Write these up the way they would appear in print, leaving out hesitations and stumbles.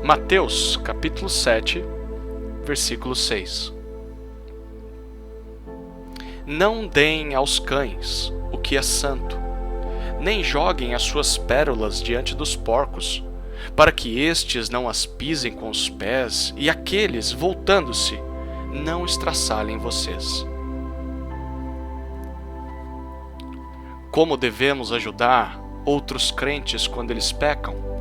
Mateus, capítulo 7, versículo 6. Não deem aos cães o que é santo, nem joguem as suas pérolas diante dos porcos, para que estes não as pisem com os pés e aqueles, voltando-se, não estraçalhem vocês. Como devemos ajudar outros crentes quando eles pecam?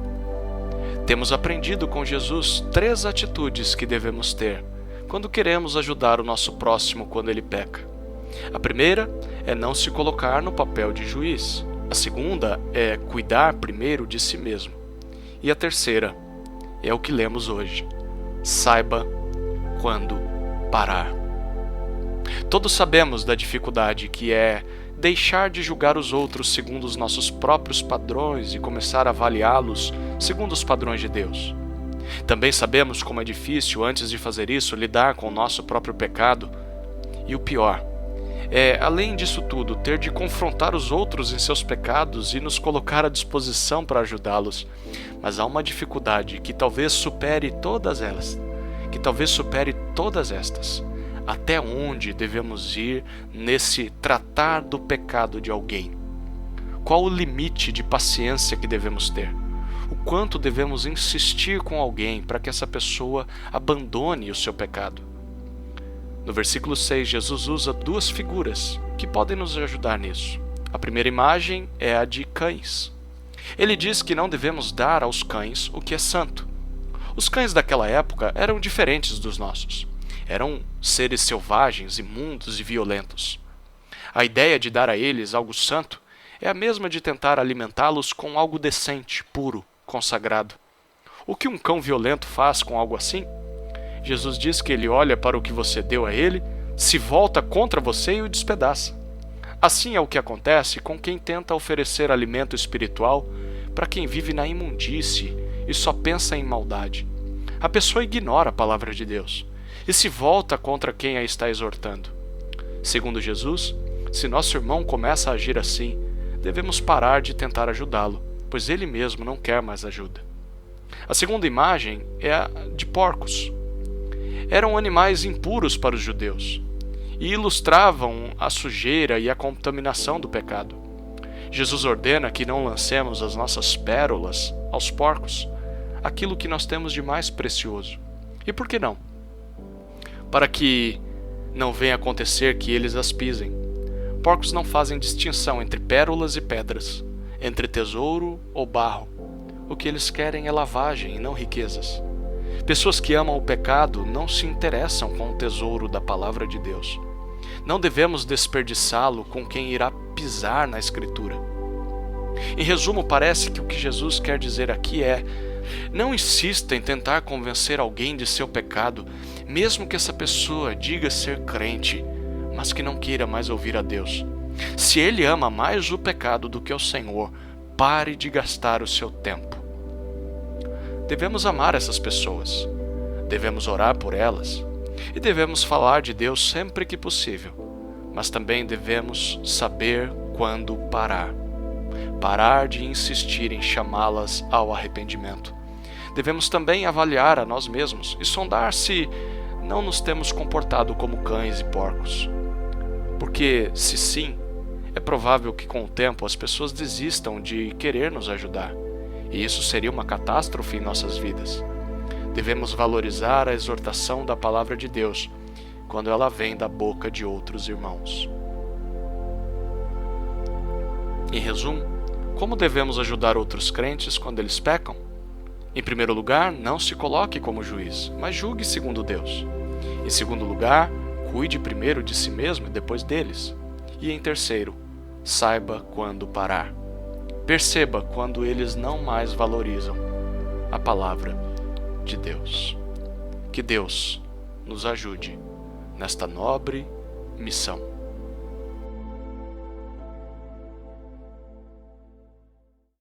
Temos aprendido com Jesus 3 atitudes que devemos ter quando queremos ajudar o nosso próximo quando ele peca. A primeira é não se colocar no papel de juiz. A segunda é cuidar primeiro de si mesmo. E a terceira é o que lemos hoje: saiba quando parar. Todos sabemos da dificuldade que é deixar de julgar os outros segundo os nossos próprios padrões e começar a avaliá-los segundo os padrões de Deus. Também sabemos como é difícil, antes de fazer isso, lidar com o nosso próprio pecado. E o pior é, além disso tudo, ter de confrontar os outros em seus pecados e nos colocar à disposição para ajudá-los. Mas há uma dificuldade que talvez supere todas estas. Até onde devemos ir nesse tratar do pecado de alguém? Qual o limite de paciência que devemos ter? O quanto devemos insistir com alguém para que essa pessoa abandone o seu pecado? No versículo 6, Jesus usa 2 figuras que podem nos ajudar nisso. A primeira imagem é a de cães. Ele diz que não devemos dar aos cães o que é santo. Os cães daquela época eram diferentes dos nossos. Eram seres selvagens, imundos e violentos. A ideia de dar a eles algo santo é a mesma de tentar alimentá-los com algo decente, puro, consagrado. O que um cão violento faz com algo assim? Jesus diz que ele olha para o que você deu a ele, se volta contra você e o despedaça. Assim é o que acontece com quem tenta oferecer alimento espiritual para quem vive na imundície e só pensa em maldade. A pessoa ignora a palavra de Deus e se volta contra quem a está exortando. Segundo Jesus, se nosso irmão começa a agir assim, devemos parar de tentar ajudá-lo, pois ele mesmo não quer mais ajuda. A segunda imagem é a de porcos. Eram animais impuros para os judeus e ilustravam a sujeira e a contaminação do pecado. Jesus ordena que não lancemos as nossas pérolas aos porcos, aquilo que nós temos de mais precioso. E por que não? Para que não venha acontecer que eles as pisem. Porcos não fazem distinção entre pérolas e pedras, entre tesouro ou barro. O que eles querem é lavagem e não riquezas. Pessoas que amam o pecado não se interessam com o tesouro da palavra de Deus. Não devemos desperdiçá-lo com quem irá pisar na Escritura. Em resumo, parece que o que Jesus quer dizer aqui é: não insista em tentar convencer alguém de seu pecado, mesmo que essa pessoa diga ser crente, mas que não queira mais ouvir a Deus. Se ele ama mais o pecado do que o Senhor, pare de gastar o seu tempo. Devemos amar essas pessoas, devemos orar por elas e devemos falar de Deus sempre que possível, mas também devemos saber quando parar. Parar de insistir em chamá-las ao arrependimento. Devemos também avaliar a nós mesmos e sondar se não nos temos comportado como cães e porcos. Porque, se sim, é provável que com o tempo as pessoas desistam de querer nos ajudar, e isso seria uma catástrofe em nossas vidas. Devemos valorizar a exortação da palavra de Deus quando ela vem da boca de outros irmãos. Em resumo, como devemos ajudar outros crentes quando eles pecam? Em primeiro lugar, não se coloque como juiz, mas julgue segundo Deus. Em segundo lugar, cuide primeiro de si mesmo e depois deles. E em terceiro, saiba quando parar. Perceba quando eles não mais valorizam a palavra de Deus. Que Deus nos ajude nesta nobre missão.